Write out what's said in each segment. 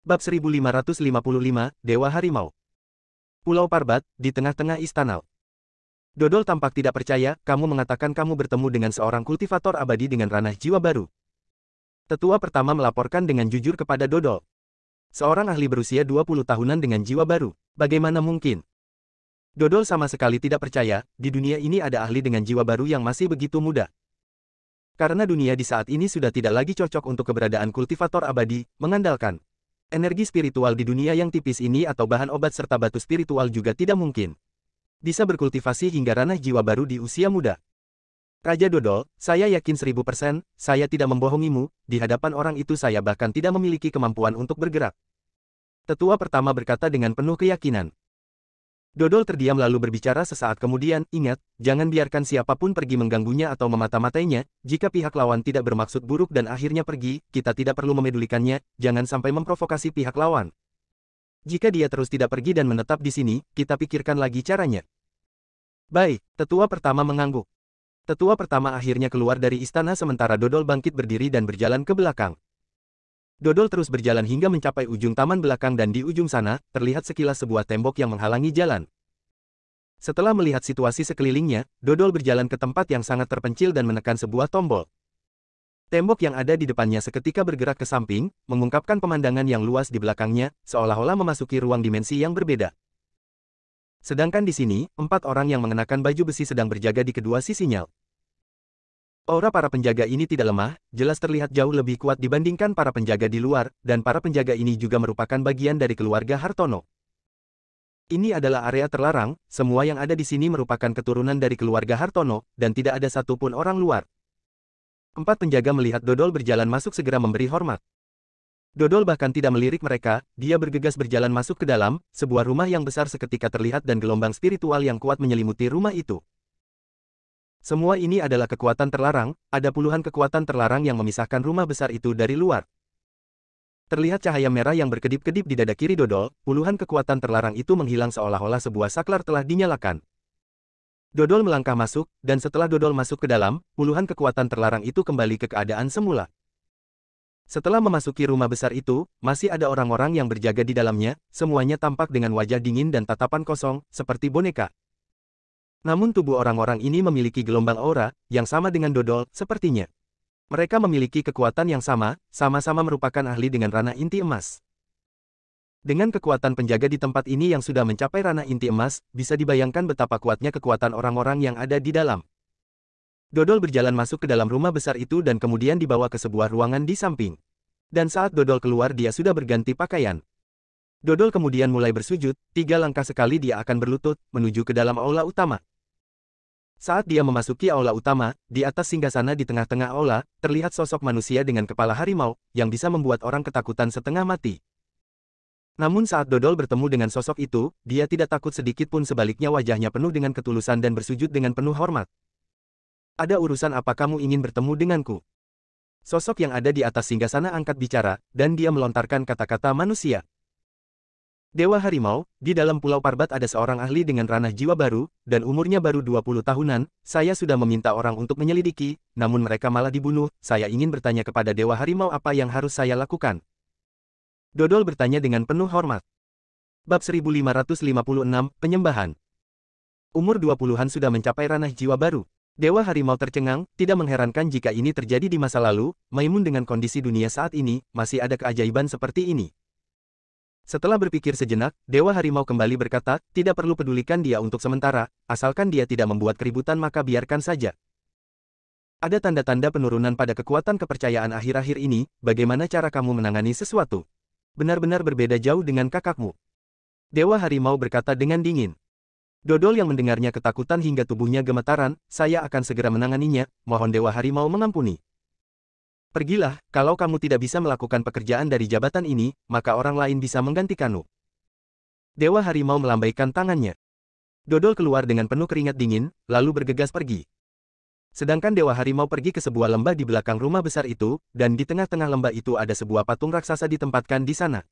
Bab 1555, Dewa Harimau. Pulau Parbat, di tengah-tengah istana. Dodol tampak tidak percaya, kamu mengatakan kamu bertemu dengan seorang kultivator abadi dengan ranah jiwa baru. Tetua pertama melaporkan dengan jujur kepada Dodol. Seorang ahli berusia 20 tahunan dengan jiwa baru. Bagaimana mungkin? Dodol sama sekali tidak percaya, di dunia ini ada ahli dengan jiwa baru yang masih begitu muda. Karena dunia di saat ini sudah tidak lagi cocok untuk keberadaan kultivator abadi, mengandalkan energi spiritual di dunia yang tipis ini atau bahan obat serta batu spiritual juga tidak mungkin bisa berkultivasi hingga ranah jiwa baru di usia muda. Raja Dodol, saya yakin 1000%, saya tidak membohongimu, di hadapan orang itu saya bahkan tidak memiliki kemampuan untuk bergerak. Tetua pertama berkata dengan penuh keyakinan. Dodol terdiam lalu berbicara sesaat kemudian, ingat, jangan biarkan siapapun pergi mengganggunya atau memata-matainya, jika pihak lawan tidak bermaksud buruk dan akhirnya pergi, kita tidak perlu memedulikannya, jangan sampai memprovokasi pihak lawan. Jika dia terus tidak pergi dan menetap di sini, kita pikirkan lagi caranya. Baik, tetua pertama mengangguk. Tetua pertama akhirnya keluar dari istana sementara Dodol bangkit berdiri dan berjalan ke belakang. Dodol terus berjalan hingga mencapai ujung taman belakang dan di ujung sana, terlihat sekilas sebuah tembok yang menghalangi jalan. Setelah melihat situasi sekelilingnya, Dodol berjalan ke tempat yang sangat terpencil dan menekan sebuah tombol. Tembok yang ada di depannya seketika bergerak ke samping, mengungkapkan pemandangan yang luas di belakangnya, seolah-olah memasuki ruang dimensi yang berbeda. Sedangkan di sini, 4 orang yang mengenakan baju besi sedang berjaga di kedua sisinya. Aura para penjaga ini tidak lemah, jelas terlihat jauh lebih kuat dibandingkan para penjaga di luar, dan para penjaga ini juga merupakan bagian dari keluarga Hartono. Ini adalah area terlarang, semua yang ada di sini merupakan keturunan dari keluarga Hartono, dan tidak ada satupun orang luar. 4 penjaga melihat Dodol berjalan masuk segera memberi hormat. Dodol bahkan tidak melirik mereka, dia bergegas berjalan masuk ke dalam, sebuah rumah yang besar seketika terlihat dan gelombang spiritual yang kuat menyelimuti rumah itu. Semua ini adalah kekuatan terlarang, ada puluhan kekuatan terlarang yang memisahkan rumah besar itu dari luar. Terlihat cahaya merah yang berkedip-kedip di dada kiri Dodol, puluhan kekuatan terlarang itu menghilang seolah-olah sebuah saklar telah dinyalakan. Dodol melangkah masuk, dan setelah Dodol masuk ke dalam, puluhan kekuatan terlarang itu kembali ke keadaan semula. Setelah memasuki rumah besar itu, masih ada orang-orang yang berjaga di dalamnya, semuanya tampak dengan wajah dingin dan tatapan kosong, seperti boneka. Namun tubuh orang-orang ini memiliki gelombang aura, yang sama dengan Dodol, sepertinya. Mereka memiliki kekuatan yang sama, sama-sama merupakan ahli dengan ranah inti emas. Dengan kekuatan penjaga di tempat ini yang sudah mencapai ranah inti emas, bisa dibayangkan betapa kuatnya kekuatan orang-orang yang ada di dalam. Dodol berjalan masuk ke dalam rumah besar itu dan kemudian dibawa ke sebuah ruangan di samping. Dan saat Dodol keluar dia sudah berganti pakaian. Dodol kemudian mulai bersujud, 3 langkah sekali dia akan berlutut, menuju ke dalam aula utama. Saat dia memasuki aula utama, di atas singgasana di tengah-tengah aula, terlihat sosok manusia dengan kepala harimau, yang bisa membuat orang ketakutan setengah mati. Namun saat Dodol bertemu dengan sosok itu, dia tidak takut sedikit pun sebaliknya wajahnya penuh dengan ketulusan dan bersujud dengan penuh hormat. Ada urusan apa kamu ingin bertemu denganku? Sosok yang ada di atas singgasana angkat bicara, dan dia melontarkan kata-kata manusia. Dewa Harimau, di dalam Pulau Parbat ada seorang ahli dengan ranah jiwa baru, dan umurnya baru 20 tahunan, saya sudah meminta orang untuk menyelidiki, namun mereka malah dibunuh, saya ingin bertanya kepada Dewa Harimau apa yang harus saya lakukan. Dodol bertanya dengan penuh hormat. Bab 1556, Penyembahan. Umur 20-an sudah mencapai ranah jiwa baru. Dewa Harimau tercengang, tidak mengherankan jika ini terjadi di masa lalu, Maimun dengan kondisi dunia saat ini, masih ada keajaiban seperti ini. Setelah berpikir sejenak, Dewa Harimau kembali berkata, tidak perlu pedulikan dia untuk sementara, asalkan dia tidak membuat keributan maka biarkan saja. Ada tanda-tanda penurunan pada kekuatan kepercayaan akhir-akhir ini, bagaimana cara kamu menangani sesuatu? Benar-benar berbeda jauh dengan kakakmu. Dewa Harimau berkata dengan dingin. Dodol yang mendengarnya ketakutan hingga tubuhnya gemetaran, saya akan segera menanganinya, mohon Dewa Harimau mengampuni. Pergilah, kalau kamu tidak bisa melakukan pekerjaan dari jabatan ini, maka orang lain bisa menggantikanmu. Dewa Harimau melambaikan tangannya. Dodol keluar dengan penuh keringat dingin, lalu bergegas pergi. Sedangkan Dewa Harimau pergi ke sebuah lembah di belakang rumah besar itu, dan di tengah-tengah lembah itu ada sebuah patung raksasa ditempatkan di sana.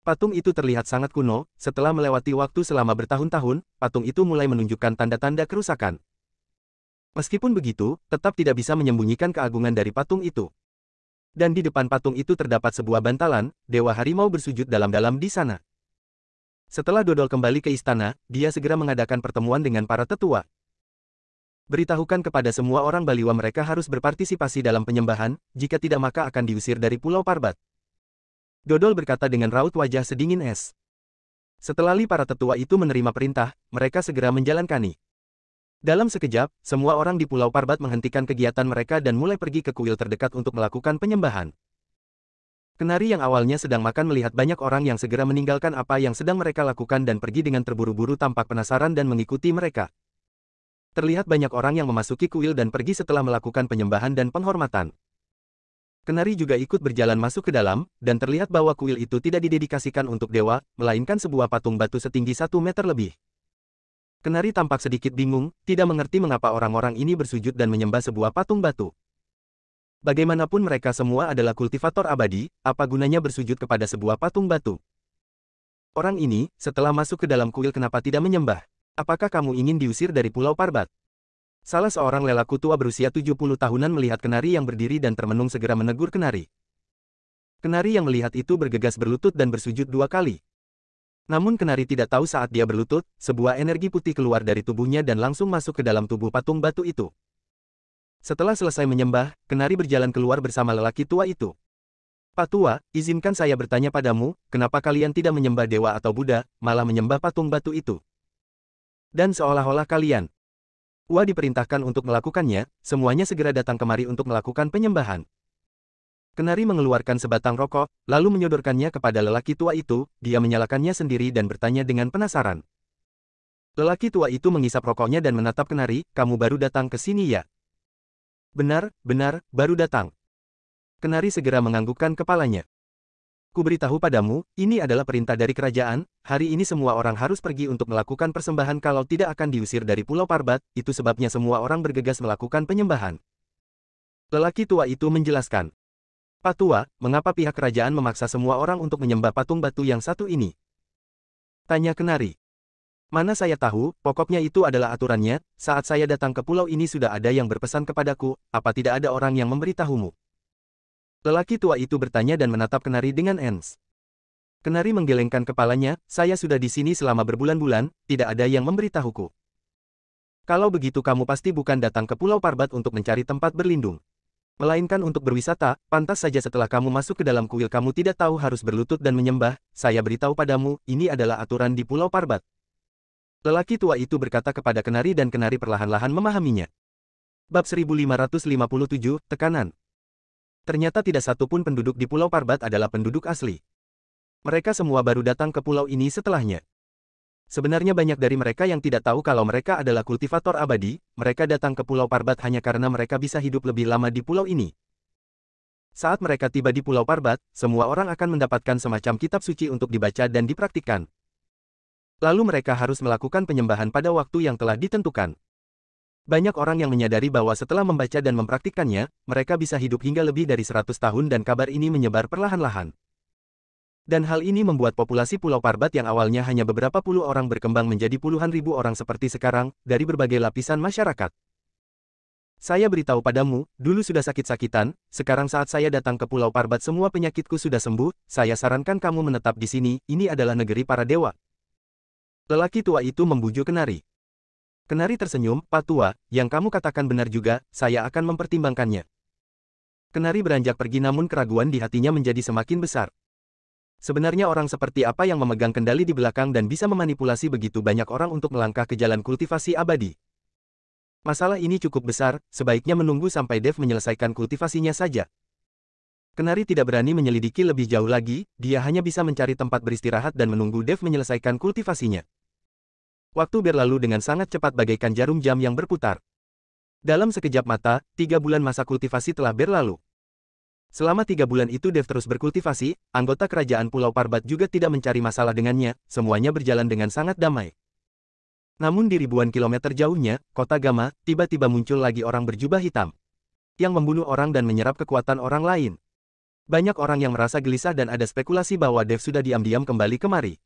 Patung itu terlihat sangat kuno, setelah melewati waktu selama bertahun-tahun, patung itu mulai menunjukkan tanda-tanda kerusakan. Meskipun begitu, tetap tidak bisa menyembunyikan keagungan dari patung itu. Dan di depan patung itu terdapat sebuah bantalan, Dewa Harimau bersujud dalam-dalam di sana. Setelah Dodol kembali ke istana, dia segera mengadakan pertemuan dengan para tetua. Beritahukan kepada semua orang Baliwa mereka harus berpartisipasi dalam penyembahan, jika tidak maka akan diusir dari Pulau Parbat. Dodol berkata dengan raut wajah sedingin es. Setelah para tetua itu menerima perintah, mereka segera menjalankannya. Dalam sekejap, semua orang di Pulau Parbat menghentikan kegiatan mereka dan mulai pergi ke kuil terdekat untuk melakukan penyembahan. Kenari yang awalnya sedang makan melihat banyak orang yang segera meninggalkan apa yang sedang mereka lakukan dan pergi dengan terburu-buru tampak penasaran dan mengikuti mereka. Terlihat banyak orang yang memasuki kuil dan pergi setelah melakukan penyembahan dan penghormatan. Kenari juga ikut berjalan masuk ke dalam, dan terlihat bahwa kuil itu tidak didedikasikan untuk dewa, melainkan sebuah patung batu setinggi 1 meter lebih. Kenari tampak sedikit bingung, tidak mengerti mengapa orang-orang ini bersujud dan menyembah sebuah patung batu. Bagaimanapun mereka semua adalah kultivator abadi, apa gunanya bersujud kepada sebuah patung batu? Orang ini, setelah masuk ke dalam kuil kenapa tidak menyembah? Apakah kamu ingin diusir dari Pulau Parbat? Salah seorang lelaku tua berusia 70 tahunan melihat Kenari yang berdiri dan termenung segera menegur Kenari. Kenari yang melihat itu bergegas berlutut dan bersujud 2 kali. Namun Kenari tidak tahu saat dia berlutut, sebuah energi putih keluar dari tubuhnya dan langsung masuk ke dalam tubuh patung batu itu. Setelah selesai menyembah, Kenari berjalan keluar bersama lelaki tua itu. Pak Tua, izinkan saya bertanya padamu, kenapa kalian tidak menyembah dewa atau Buddha, malah menyembah patung batu itu? Dan seolah-olah kalian. Ua diperintahkan untuk melakukannya, semuanya segera datang kemari untuk melakukan penyembahan. Kenari mengeluarkan sebatang rokok, lalu menyodorkannya kepada lelaki tua itu, dia menyalakannya sendiri dan bertanya dengan penasaran. Lelaki tua itu mengisap rokoknya dan menatap Kenari, kamu baru datang ke sini ya? Benar, baru datang. Kenari segera menganggukkan kepalanya. Kuberitahu padamu, ini adalah perintah dari kerajaan, hari ini semua orang harus pergi untuk melakukan persembahan kalau tidak akan diusir dari Pulau Parbat, itu sebabnya semua orang bergegas melakukan penyembahan. Lelaki tua itu menjelaskan. Pak Tua, mengapa pihak kerajaan memaksa semua orang untuk menyembah patung batu yang satu ini? Tanya Kenari. Mana saya tahu, pokoknya itu adalah aturannya, saat saya datang ke pulau ini sudah ada yang berpesan kepadaku, apa tidak ada orang yang memberitahumu? Lelaki tua itu bertanya dan menatap Kenari dengan ens. Kenari menggelengkan kepalanya, saya sudah di sini selama berbulan-bulan, tidak ada yang memberitahuku. Kalau begitu kamu pasti bukan datang ke Pulau Parbat untuk mencari tempat berlindung. Melainkan untuk berwisata, pantas saja setelah kamu masuk ke dalam kuil kamu tidak tahu harus berlutut dan menyembah, saya beritahu padamu, ini adalah aturan di Pulau Parbat. Lelaki tua itu berkata kepada Kenari dan Kenari perlahan-lahan memahaminya. Bab 1557, Tekanan. Ternyata tidak satu pun penduduk di Pulau Parbat adalah penduduk asli. Mereka semua baru datang ke pulau ini setelahnya. Sebenarnya banyak dari mereka yang tidak tahu kalau mereka adalah kultivator abadi, mereka datang ke Pulau Parbat hanya karena mereka bisa hidup lebih lama di pulau ini. Saat mereka tiba di Pulau Parbat, semua orang akan mendapatkan semacam kitab suci untuk dibaca dan dipraktikkan. Lalu mereka harus melakukan penyembahan pada waktu yang telah ditentukan. Banyak orang yang menyadari bahwa setelah membaca dan mempraktikkannya, mereka bisa hidup hingga lebih dari 100 tahun dan kabar ini menyebar perlahan-lahan. Dan hal ini membuat populasi Pulau Parbat yang awalnya hanya beberapa puluh orang berkembang menjadi puluhan ribu orang seperti sekarang, dari berbagai lapisan masyarakat. Saya beritahu padamu, dulu sudah sakit-sakitan, sekarang saat saya datang ke Pulau Parbat semua penyakitku sudah sembuh, saya sarankan kamu menetap di sini, ini adalah negeri para dewa. Lelaki tua itu membujuk Kenari. Kenari tersenyum, Pak Tua, yang kamu katakan benar juga, saya akan mempertimbangkannya. Kenari beranjak pergi namun keraguan di hatinya menjadi semakin besar. Sebenarnya orang seperti apa yang memegang kendali di belakang dan bisa memanipulasi begitu banyak orang untuk melangkah ke jalan kultivasi abadi? Masalah ini cukup besar, sebaiknya menunggu sampai Dev menyelesaikan kultivasinya saja. Kenari tidak berani menyelidiki lebih jauh lagi, dia hanya bisa mencari tempat beristirahat dan menunggu Dev menyelesaikan kultivasinya. Waktu berlalu dengan sangat cepat bagaikan jarum jam yang berputar. Dalam sekejap mata, 3 bulan masa kultivasi telah berlalu. Selama 3 bulan itu Dev terus berkultivasi, anggota kerajaan Pulau Parbat juga tidak mencari masalah dengannya, semuanya berjalan dengan sangat damai. Namun di ribuan kilometer jauhnya, kota Gama, tiba-tiba muncul lagi orang berjubah hitam. Yang membunuh orang dan menyerap kekuatan orang lain. Banyak orang yang merasa gelisah dan ada spekulasi bahwa Dev sudah diam-diam kembali kemari.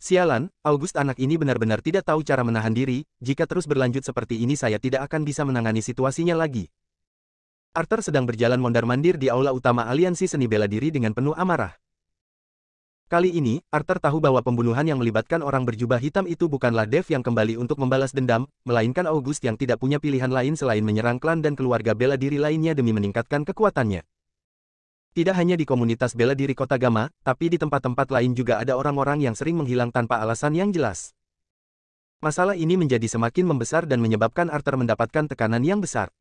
Sialan, August anak ini benar-benar tidak tahu cara menahan diri, jika terus berlanjut seperti ini saya tidak akan bisa menangani situasinya lagi. Arthur sedang berjalan mondar-mandir di aula utama aliansi seni bela diri dengan penuh amarah. Kali ini, Arthur tahu bahwa pembunuhan yang melibatkan orang berjubah hitam itu bukanlah Dave yang kembali untuk membalas dendam, melainkan August yang tidak punya pilihan lain selain menyerang klan dan keluarga bela diri lainnya demi meningkatkan kekuatannya. Tidak hanya di komunitas bela diri Kota Gamma, tapi di tempat-tempat lain juga ada orang-orang yang sering menghilang tanpa alasan yang jelas. Masalah ini menjadi semakin membesar dan menyebabkan Arthur mendapatkan tekanan yang besar.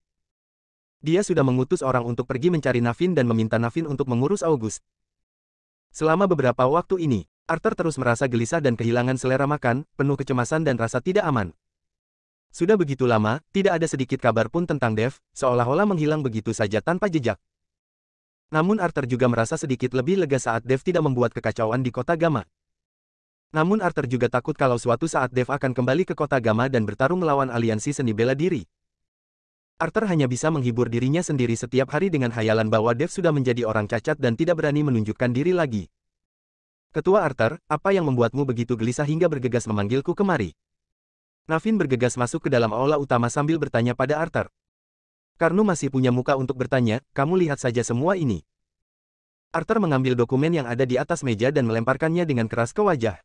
Dia sudah mengutus orang untuk pergi mencari Navin dan meminta Navin untuk mengurus August. Selama beberapa waktu ini, Arthur terus merasa gelisah dan kehilangan selera makan, penuh kecemasan dan rasa tidak aman. Sudah begitu lama, tidak ada sedikit kabar pun tentang Dave, seolah-olah menghilang begitu saja tanpa jejak. Namun Arthur juga merasa sedikit lebih lega saat Dave tidak membuat kekacauan di Kota Gamma. Namun Arthur juga takut kalau suatu saat Dave akan kembali ke Kota Gamma dan bertarung melawan aliansi seni bela diri. Arthur hanya bisa menghibur dirinya sendiri setiap hari dengan hayalan bahwa Dave sudah menjadi orang cacat dan tidak berani menunjukkan diri lagi. Ketua Arthur, apa yang membuatmu begitu gelisah hingga bergegas memanggilku kemari? Navin bergegas masuk ke dalam aula utama sambil bertanya pada Arthur. Karnu masih punya muka untuk bertanya, kamu lihat saja semua ini. Arthur mengambil dokumen yang ada di atas meja dan melemparkannya dengan keras ke wajah.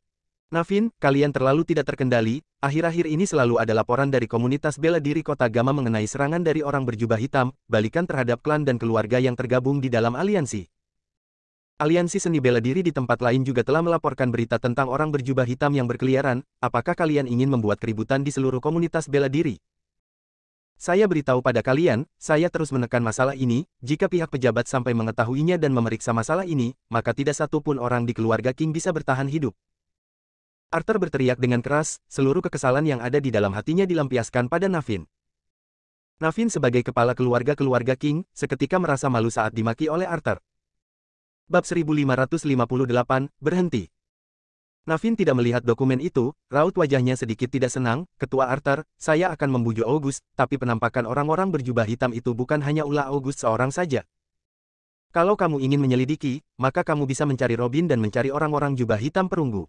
Navin, kalian terlalu tidak terkendali, akhir-akhir ini selalu ada laporan dari komunitas bela diri Kota Gamma mengenai serangan dari orang berjubah hitam, balikan terhadap klan dan keluarga yang tergabung di dalam aliansi. Aliansi seni bela diri di tempat lain juga telah melaporkan berita tentang orang berjubah hitam yang berkeliaran, apakah kalian ingin membuat keributan di seluruh komunitas bela diri? Saya beritahu pada kalian, saya terus menekan masalah ini, jika pihak pejabat sampai mengetahuinya dan memeriksa masalah ini, maka tidak satu pun orang di keluarga King bisa bertahan hidup. Arthur berteriak dengan keras, seluruh kekesalan yang ada di dalam hatinya dilampiaskan pada Navin. Navin sebagai kepala keluarga King, seketika merasa malu saat dimaki oleh Arthur. Bab 1558, berhenti. Navin tidak melihat dokumen itu, raut wajahnya sedikit tidak senang, Ketua Arthur, saya akan membujuk August, tapi penampakan orang-orang berjubah hitam itu bukan hanya ulah August seorang saja. Kalau kamu ingin menyelidiki, maka kamu bisa mencari Robin dan mencari orang-orang jubah hitam perunggu.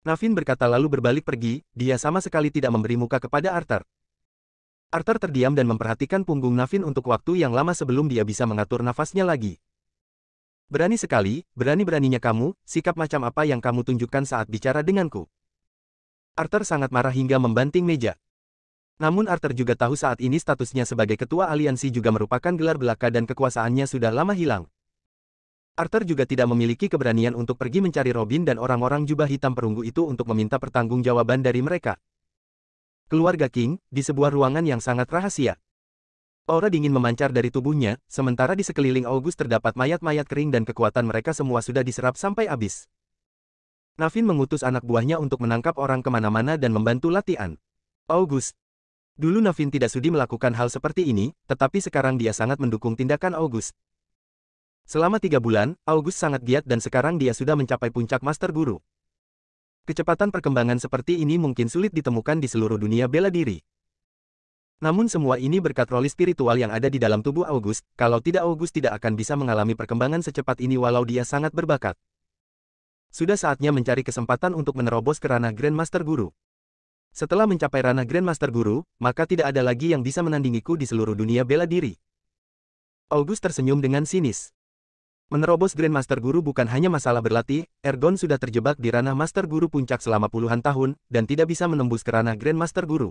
Navin berkata lalu berbalik pergi, dia sama sekali tidak memberi muka kepada Arthur. Arthur terdiam dan memperhatikan punggung Navin untuk waktu yang lama sebelum dia bisa mengatur nafasnya lagi. Berani sekali, berani-beraninya kamu, sikap macam apa yang kamu tunjukkan saat bicara denganku. Arthur sangat marah hingga membanting meja. Namun Arthur juga tahu saat ini statusnya sebagai ketua aliansi juga merupakan gelar belaka dan kekuasaannya sudah lama hilang. Arthur juga tidak memiliki keberanian untuk pergi mencari Robin dan orang-orang jubah hitam perunggu itu untuk meminta pertanggungjawaban dari mereka. Keluarga King, di sebuah ruangan yang sangat rahasia. Aura dingin memancar dari tubuhnya, sementara di sekeliling August terdapat mayat-mayat kering dan kekuatan mereka semua sudah diserap sampai habis. Navin mengutus anak buahnya untuk menangkap orang kemana-mana dan membantu latihan. August. Dulu Navin tidak sudi melakukan hal seperti ini, tetapi sekarang dia sangat mendukung tindakan August. Selama 3 bulan, August sangat giat dan sekarang dia sudah mencapai puncak Master Guru. Kecepatan perkembangan seperti ini mungkin sulit ditemukan di seluruh dunia bela diri. Namun semua ini berkat roli spiritual yang ada di dalam tubuh August, kalau tidak August tidak akan bisa mengalami perkembangan secepat ini walau dia sangat berbakat. Sudah saatnya mencari kesempatan untuk menerobos ke ranah Grand Master Guru. Setelah mencapai ranah Grand Master Guru, maka tidak ada lagi yang bisa menandingiku di seluruh dunia bela diri. August tersenyum dengan sinis. Menerobos Grandmaster Guru bukan hanya masalah berlatih, Ergon sudah terjebak di ranah Master Guru puncak selama puluhan tahun, dan tidak bisa menembus ke ranah Grandmaster Guru.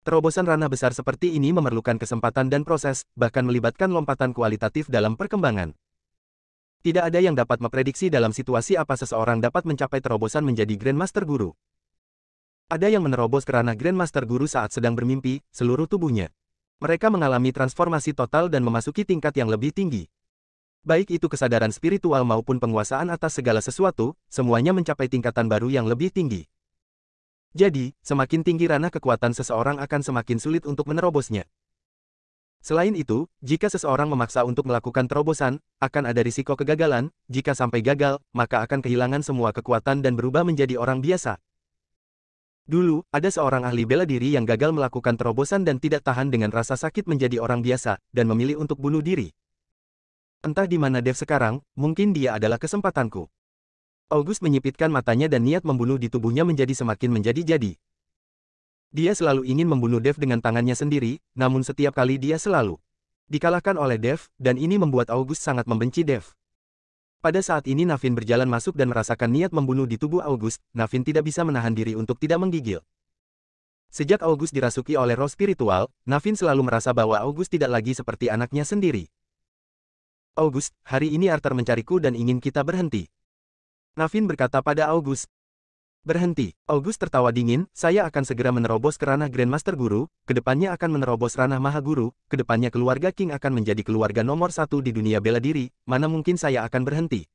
Terobosan ranah besar seperti ini memerlukan kesempatan dan proses, bahkan melibatkan lompatan kualitatif dalam perkembangan. Tidak ada yang dapat memprediksi dalam situasi apa seseorang dapat mencapai terobosan menjadi Grandmaster Guru. Ada yang menerobos ke ranah Grandmaster Guru saat sedang bermimpi, seluruh tubuhnya. Mereka mengalami transformasi total dan memasuki tingkat yang lebih tinggi. Baik itu kesadaran spiritual maupun penguasaan atas segala sesuatu, semuanya mencapai tingkatan baru yang lebih tinggi. Jadi, semakin tinggi ranah kekuatan seseorang akan semakin sulit untuk menerobosnya. Selain itu, jika seseorang memaksa untuk melakukan terobosan, akan ada risiko kegagalan, jika sampai gagal, maka akan kehilangan semua kekuatan dan berubah menjadi orang biasa. Dulu, ada seorang ahli bela diri yang gagal melakukan terobosan dan tidak tahan dengan rasa sakit menjadi orang biasa, dan memilih untuk bunuh diri. Entah di mana Dave sekarang, mungkin dia adalah kesempatanku. August menyipitkan matanya dan niat membunuh di tubuhnya menjadi semakin menjadi-jadi. Dia selalu ingin membunuh Dave dengan tangannya sendiri, namun setiap kali dia selalu Dikalahkan oleh Dev, dan ini membuat August sangat membenci Dev. Pada saat ini Navin berjalan masuk dan merasakan niat membunuh di tubuh August, Navin tidak bisa menahan diri untuk tidak menggigil. Sejak August dirasuki oleh roh spiritual, Navin selalu merasa bahwa August tidak lagi seperti anaknya sendiri. August, hari ini Arthur mencariku dan ingin kita berhenti. Navin berkata pada August. Berhenti. August tertawa dingin, saya akan segera menerobos ke ranah Grandmaster Guru, kedepannya akan menerobos ranah Maha Guru, kedepannya keluarga King akan menjadi keluarga nomor 1 di dunia bela diri, mana mungkin saya akan berhenti.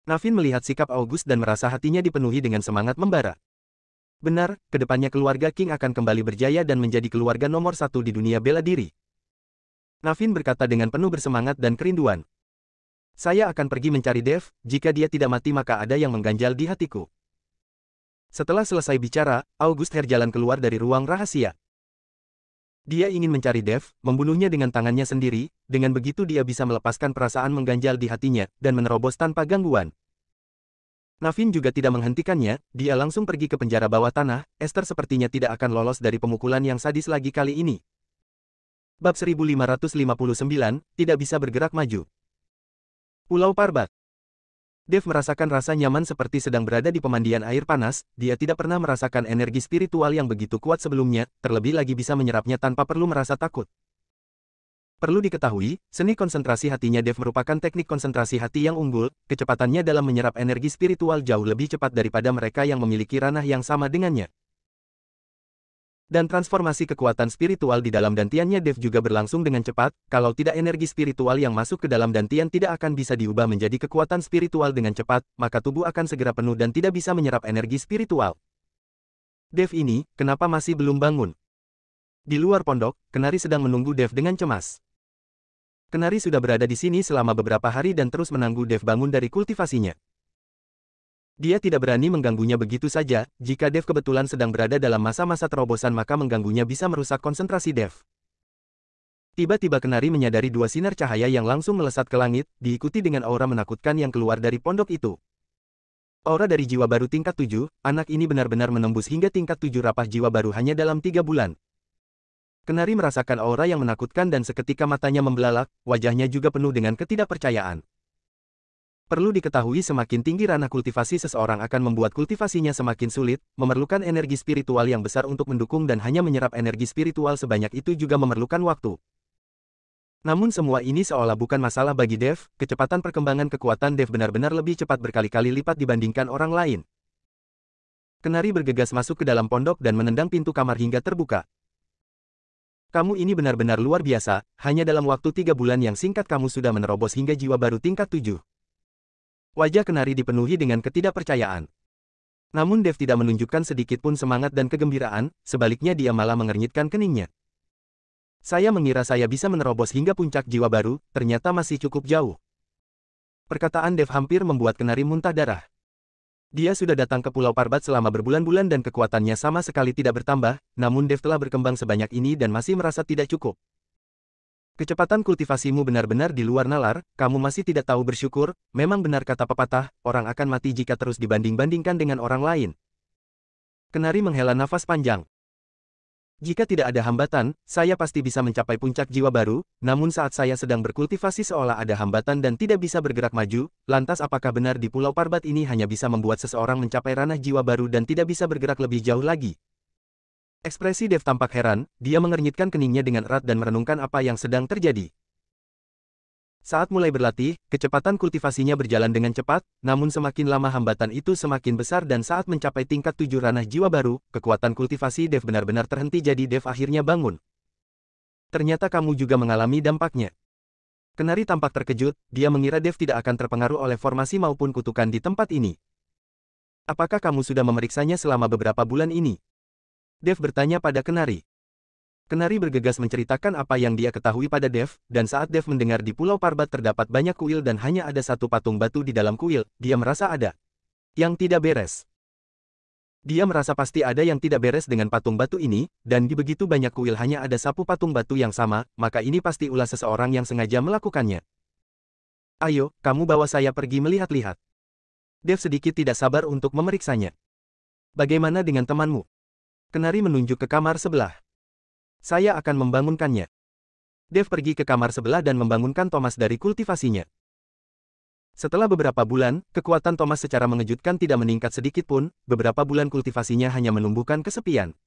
Navin melihat sikap August dan merasa hatinya dipenuhi dengan semangat membara. Benar, kedepannya keluarga King akan kembali berjaya dan menjadi keluarga nomor 1 di dunia bela diri. Navin berkata dengan penuh bersemangat dan kerinduan. Saya akan pergi mencari Dev, jika dia tidak mati maka ada yang mengganjal di hatiku. Setelah selesai bicara, August Her jalan keluar dari ruang rahasia. Dia ingin mencari Dev, membunuhnya dengan tangannya sendiri, dengan begitu dia bisa melepaskan perasaan mengganjal di hatinya, dan menerobos tanpa gangguan. Navin juga tidak menghentikannya, dia langsung pergi ke penjara bawah tanah, Esther sepertinya tidak akan lolos dari pemukulan yang sadis lagi kali ini. Bab 1559, tidak bisa bergerak maju. Pulau Parbat. Dev merasakan rasa nyaman seperti sedang berada di pemandian air panas, dia tidak pernah merasakan energi spiritual yang begitu kuat sebelumnya, terlebih lagi bisa menyerapnya tanpa perlu merasa takut. Perlu diketahui, seni konsentrasi hatinya Dev merupakan teknik konsentrasi hati yang unggul, kecepatannya dalam menyerap energi spiritual jauh lebih cepat daripada mereka yang memiliki ranah yang sama dengannya. Dan transformasi kekuatan spiritual di dalam dantiannya Dev juga berlangsung dengan cepat, kalau tidak energi spiritual yang masuk ke dalam dantian tidak akan bisa diubah menjadi kekuatan spiritual dengan cepat, maka tubuh akan segera penuh dan tidak bisa menyerap energi spiritual. Dev ini, kenapa masih belum bangun? Di luar pondok, Kenari sedang menunggu Dev dengan cemas. Kenari sudah berada di sini selama beberapa hari dan terus menunggu Dev bangun dari kultivasinya. Dia tidak berani mengganggunya begitu saja, jika Dev kebetulan sedang berada dalam masa-masa terobosan maka mengganggunya bisa merusak konsentrasi Dev. Tiba-tiba Kenari menyadari dua sinar cahaya yang langsung melesat ke langit, diikuti dengan aura menakutkan yang keluar dari pondok itu. Aura dari jiwa baru tingkat 7, anak ini benar-benar menembus hingga tingkat 7 rapah jiwa baru hanya dalam 3 bulan. Kenari merasakan aura yang menakutkan dan seketika matanya membelalak, wajahnya juga penuh dengan ketidakpercayaan. Perlu diketahui semakin tinggi ranah kultivasi seseorang akan membuat kultivasinya semakin sulit, memerlukan energi spiritual yang besar untuk mendukung dan hanya menyerap energi spiritual sebanyak itu juga memerlukan waktu. Namun semua ini seolah bukan masalah bagi Dev, kecepatan perkembangan kekuatan Dev benar-benar lebih cepat berkali-kali lipat dibandingkan orang lain. Kenari bergegas masuk ke dalam pondok dan menendang pintu kamar hingga terbuka. Kamu ini benar-benar luar biasa, hanya dalam waktu 3 bulan yang singkat kamu sudah menerobos hingga jiwa baru tingkat 7. Wajah Kenari dipenuhi dengan ketidakpercayaan. Namun Dev tidak menunjukkan sedikit pun semangat dan kegembiraan, sebaliknya dia malah mengernyitkan keningnya. Saya mengira saya bisa menerobos hingga puncak jiwa baru, ternyata masih cukup jauh. Perkataan Dev hampir membuat Kenari muntah darah. Dia sudah datang ke Pulau Parbat selama berbulan-bulan dan kekuatannya sama sekali tidak bertambah, namun Dev telah berkembang sebanyak ini dan masih merasa tidak cukup. Kecepatan kultivasimu benar-benar di luar nalar, kamu masih tidak tahu bersyukur, memang benar kata pepatah, orang akan mati jika terus dibanding-bandingkan dengan orang lain. Kenari menghela nafas panjang. Jika tidak ada hambatan, saya pasti bisa mencapai puncak jiwa baru, namun saat saya sedang berkultivasi seolah ada hambatan dan tidak bisa bergerak maju, lantas apakah benar di Pulau Parbat ini hanya bisa membuat seseorang mencapai ranah jiwa baru dan tidak bisa bergerak lebih jauh lagi? Ekspresi Dev tampak heran, dia mengernyitkan keningnya dengan erat dan merenungkan apa yang sedang terjadi. Saat mulai berlatih, kecepatan kultivasinya berjalan dengan cepat, namun semakin lama hambatan itu semakin besar dan saat mencapai tingkat 7 ranah jiwa baru, kekuatan kultivasi Dev benar-benar terhenti jadi Dev akhirnya bangun. Ternyata kamu juga mengalami dampaknya. Kenari tampak terkejut, dia mengira Dev tidak akan terpengaruh oleh formasi maupun kutukan di tempat ini. Apakah kamu sudah memeriksanya selama beberapa bulan ini? Dev bertanya pada Kenari. Kenari bergegas menceritakan apa yang dia ketahui pada Dev, dan saat Dev mendengar di Pulau Parbat terdapat banyak kuil dan hanya ada satu patung batu di dalam kuil, dia merasa ada yang tidak beres. Dia merasa pasti ada yang tidak beres dengan patung batu ini, dan di begitu banyak kuil hanya ada satu patung batu yang sama, maka ini pasti ulah seseorang yang sengaja melakukannya. Ayo, kamu bawa saya pergi melihat-lihat. Dev sedikit tidak sabar untuk memeriksanya. Bagaimana dengan temanmu? Kenari menunjuk ke kamar sebelah. Saya akan membangunkannya. Dev pergi ke kamar sebelah dan membangunkan Thomas dari kultivasinya. Setelah beberapa bulan, kekuatan Thomas secara mengejutkan tidak meningkat sedikit pun, beberapa bulan kultivasinya hanya menumbuhkan kesepian.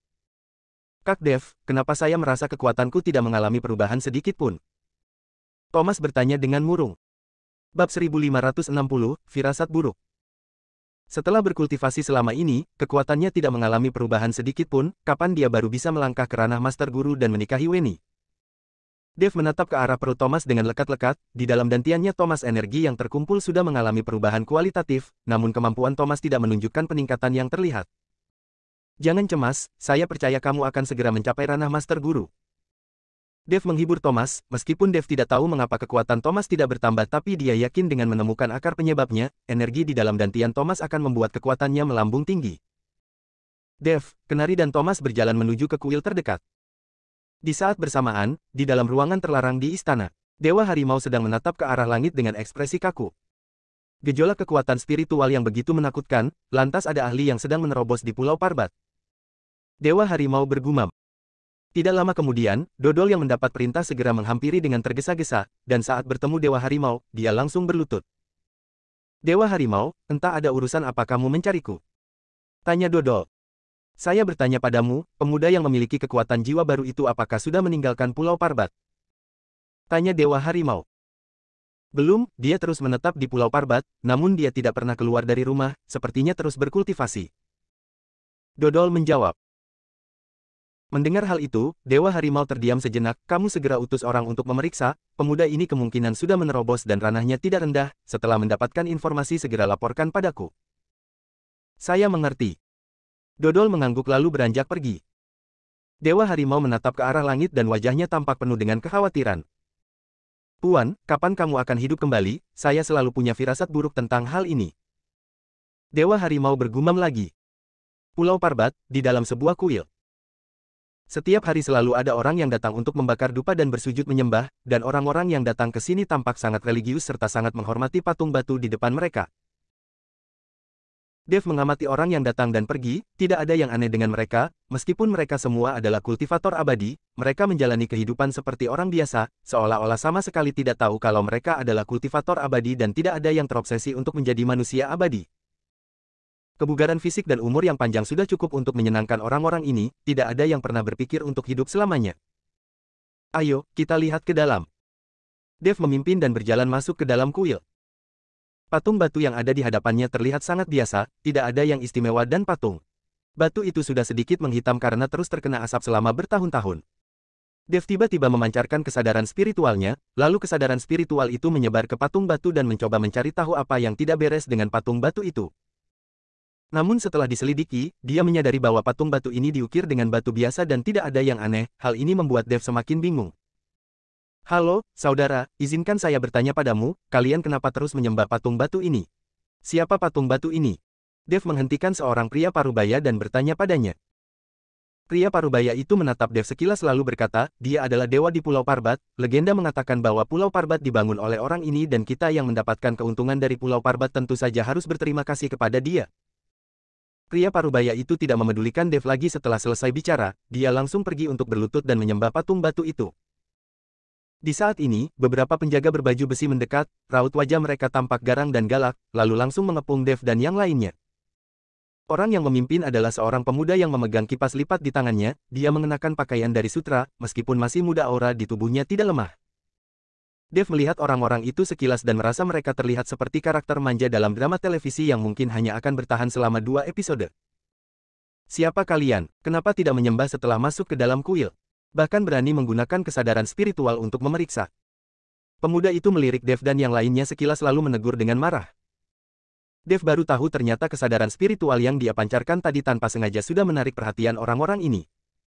Kak Dev, kenapa saya merasa kekuatanku tidak mengalami perubahan sedikit pun? Thomas bertanya dengan murung. Bab 1560, Firasat Buruk. Setelah berkultivasi selama ini, kekuatannya tidak mengalami perubahan sedikit pun, kapan dia baru bisa melangkah ke ranah Master Guru dan menikahi Weni? Dev menatap ke arah perut Thomas dengan lekat-lekat, di dalam dantiannya Thomas energi yang terkumpul sudah mengalami perubahan kualitatif, namun kemampuan Thomas tidak menunjukkan peningkatan yang terlihat. Jangan cemas, saya percaya kamu akan segera mencapai ranah Master Guru. Dev menghibur Thomas, meskipun Dev tidak tahu mengapa kekuatan Thomas tidak bertambah tapi dia yakin dengan menemukan akar penyebabnya, energi di dalam dantian Thomas akan membuat kekuatannya melambung tinggi. Dev, Kenari dan Thomas berjalan menuju ke kuil terdekat. Di saat bersamaan, di dalam ruangan terlarang di istana, Dewa Harimau sedang menatap ke arah langit dengan ekspresi kaku. Gejolak kekuatan spiritual yang begitu menakutkan, lantas ada ahli yang sedang menerobos di Pulau Parbat. Dewa Harimau bergumam. Tidak lama kemudian, Dodol yang mendapat perintah segera menghampiri dengan tergesa-gesa, dan saat bertemu Dewa Harimau, dia langsung berlutut. Dewa Harimau, entah ada urusan apa kamu mencariku? Tanya Dodol. Saya bertanya padamu, pemuda yang memiliki kekuatan jiwa baru itu apakah sudah meninggalkan Pulau Parbat? Tanya Dewa Harimau. Belum, dia terus menetap di Pulau Parbat, namun dia tidak pernah keluar dari rumah, sepertinya terus berkultivasi. Dodol menjawab. Mendengar hal itu, Dewa Harimau terdiam sejenak, kamu segera utus orang untuk memeriksa, pemuda ini kemungkinan sudah menerobos dan ranahnya tidak rendah, setelah mendapatkan informasi segera laporkan padaku. Saya mengerti. Dodol mengangguk lalu beranjak pergi. Dewa Harimau menatap ke arah langit dan wajahnya tampak penuh dengan kekhawatiran. Puan, kapan kamu akan hidup kembali? Saya selalu punya firasat buruk tentang hal ini. Dewa Harimau bergumam lagi. Pulau Parbat, di dalam sebuah kuil. Setiap hari selalu ada orang yang datang untuk membakar dupa dan bersujud menyembah, dan orang-orang yang datang ke sini tampak sangat religius serta sangat menghormati patung batu di depan mereka. Dev mengamati orang yang datang dan pergi, tidak ada yang aneh dengan mereka, meskipun mereka semua adalah kultivator abadi, mereka menjalani kehidupan seperti orang biasa, seolah-olah sama sekali tidak tahu kalau mereka adalah kultivator abadi dan tidak ada yang terobsesi untuk menjadi manusia abadi. Kebugaran fisik dan umur yang panjang sudah cukup untuk menyenangkan orang-orang ini, tidak ada yang pernah berpikir untuk hidup selamanya. Ayo, kita lihat ke dalam. Dev memimpin dan berjalan masuk ke dalam kuil. Patung batu yang ada di hadapannya terlihat sangat biasa, tidak ada yang istimewa dan patung. Batu itu sudah sedikit menghitam karena terus terkena asap selama bertahun-tahun. Dev tiba-tiba memancarkan kesadaran spiritualnya, lalu kesadaran spiritual itu menyebar ke patung batu dan mencoba mencari tahu apa yang tidak beres dengan patung batu itu. Namun setelah diselidiki, dia menyadari bahwa patung batu ini diukir dengan batu biasa dan tidak ada yang aneh, hal ini membuat Dev semakin bingung. Halo, saudara, izinkan saya bertanya padamu, kalian kenapa terus menyembah patung batu ini? Siapa patung batu ini? Dev menghentikan seorang pria parubaya dan bertanya padanya. Pria parubaya itu menatap Dev sekilas lalu berkata, dia adalah dewa di Pulau Parbat, legenda mengatakan bahwa Pulau Parbat dibangun oleh orang ini dan kita yang mendapatkan keuntungan dari Pulau Parbat tentu saja harus berterima kasih kepada dia. Pria parubaya itu tidak memedulikan Dev lagi setelah selesai bicara, dia langsung pergi untuk berlutut dan menyembah patung batu itu. Di saat ini, beberapa penjaga berbaju besi mendekat, raut wajah mereka tampak garang dan galak, lalu langsung mengepung Dev dan yang lainnya. Orang yang memimpin adalah seorang pemuda yang memegang kipas lipat di tangannya, dia mengenakan pakaian dari sutra, meskipun masih muda aura di tubuhnya tidak lemah. Dev melihat orang-orang itu sekilas dan merasa mereka terlihat seperti karakter manja dalam drama televisi yang mungkin hanya akan bertahan selama 2 episode. Siapa kalian? Kenapa tidak menyembah setelah masuk ke dalam kuil? Bahkan berani menggunakan kesadaran spiritual untuk memeriksa. Pemuda itu melirik Dev dan yang lainnya sekilas lalu menegur dengan marah. Dev baru tahu ternyata kesadaran spiritual yang dia pancarkan tadi tanpa sengaja sudah menarik perhatian orang-orang ini.